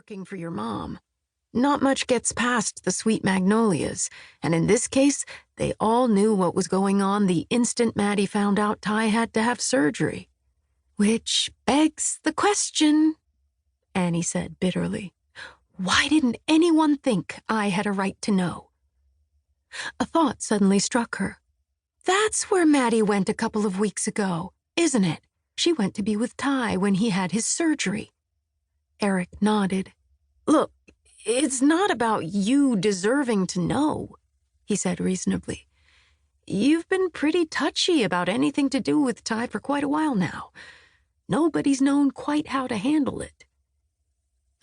working for your mom. Not much gets past the Sweet Magnolias, and in this case, they all knew what was going on the instant Maddie found out Ty had to have surgery. Which begs the question, Annie said bitterly. Why didn't anyone think I had a right to know? A thought suddenly struck her. That's where Maddie went a couple of weeks ago, isn't it? She went to be with Ty when he had his surgery. Eric nodded. Look, it's not about you deserving to know, he said reasonably. You've been pretty touchy about anything to do with Ty for quite a while now. Nobody's known quite how to handle it.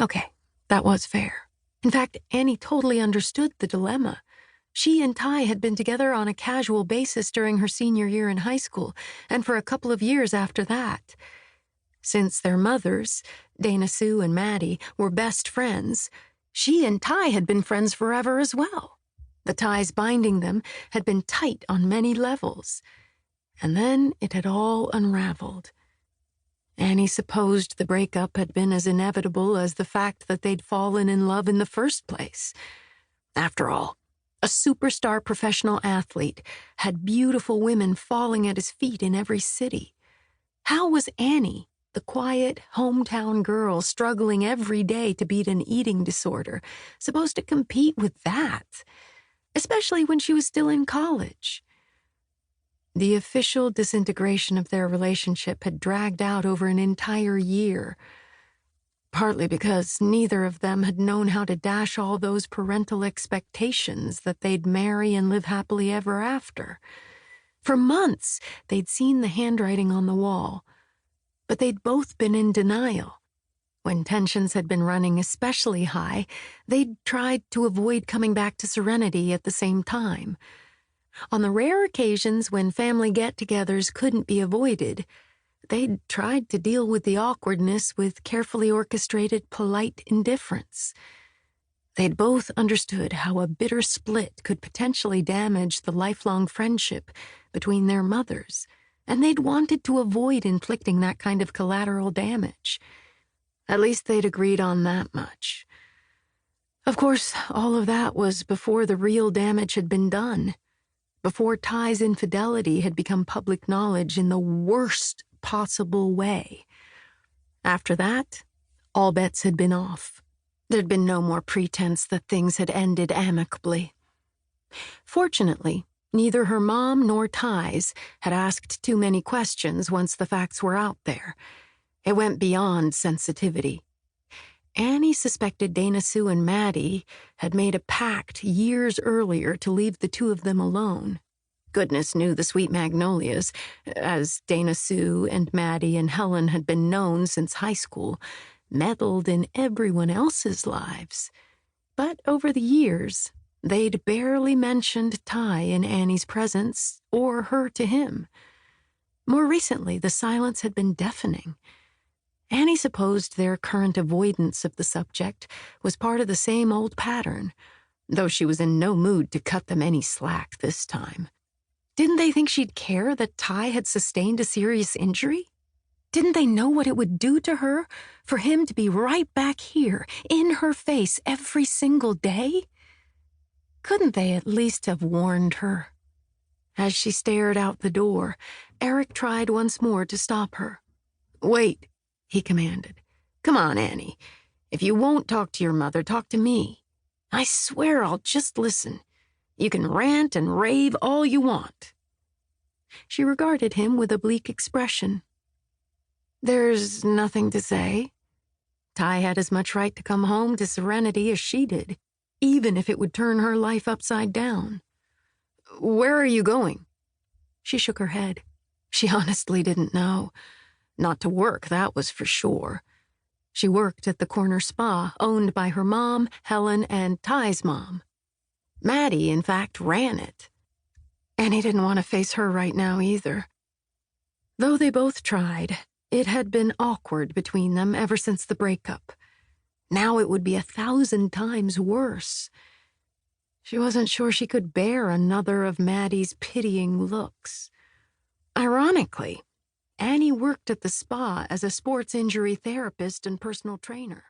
Okay, that was fair. In fact, Annie totally understood the dilemma. She and Ty had been together on a casual basis during her senior year in high school, and for a couple of years after that. Since their mothers, Dana Sue and Maddie, were best friends, she and Ty had been friends forever as well. The ties binding them had been tight on many levels. And then it had all unraveled. Annie supposed the breakup had been as inevitable as the fact that they'd fallen in love in the first place. After all, a superstar professional athlete had beautiful women falling at his feet in every city. How was Annie, the quiet, hometown girl struggling every day to beat an eating disorder, supposed to compete with that? Especially when she was still in college. The official disintegration of their relationship had dragged out over an entire year, partly because neither of them had known how to dash all those parental expectations that they'd marry and live happily ever after. For months, they'd seen the handwriting on the wall, but they'd both been in denial. When tensions had been running especially high, they'd tried to avoid coming back to Serenity at the same time. On the rare occasions when family get-togethers couldn't be avoided, they'd tried to deal with the awkwardness with carefully orchestrated, polite indifference. They'd both understood how a bitter split could potentially damage the lifelong friendship between their mothers, and they'd wanted to avoid inflicting that kind of collateral damage. At least they'd agreed on that much. Of course, all of that was before the real damage had been done, before Ty's infidelity had become public knowledge in the worst possible way. After that, all bets had been off. There'd been no more pretense that things had ended amicably. Fortunately, neither her mom nor Ty's had asked too many questions once the facts were out there. It went beyond sensitivity. Annie suspected Dana Sue and Maddie had made a pact years earlier to leave the two of them alone. Goodness knew the Sweet Magnolias, as Dana Sue and Maddie and Helen had been known since high school, meddled in everyone else's lives. But over the years, they'd barely mentioned Ty in Annie's presence or her to him. More recently, the silence had been deafening. Annie supposed their current avoidance of the subject was part of the same old pattern, though she was in no mood to cut them any slack this time. Didn't they think she'd care that Ty had sustained a serious injury? Didn't they know what it would do to her for him to be right back here, in her face every single day? Couldn't they at least have warned her? As she stared out the door, Eric tried once more to stop her. Wait, he commanded. Come on, Annie. If you won't talk to your mother, talk to me. I swear I'll just listen. You can rant and rave all you want. She regarded him with a bleak expression. There's nothing to say. Ty had as much right to come home to Serenity as she did, even if it would turn her life upside down. Where are you going? She shook her head. She honestly didn't know. Not to work, that was for sure. She worked at the corner spa owned by her mom, Helen, and Ty's mom. Maddie, in fact, ran it. Annie didn't want to face her right now either. Though they both tried, it had been awkward between them ever since the breakup. Now it would be 1,000 times worse. She wasn't sure she could bear another of Maddie's pitying looks. Ironically, Annie worked at the spa as a sports injury therapist and personal trainer.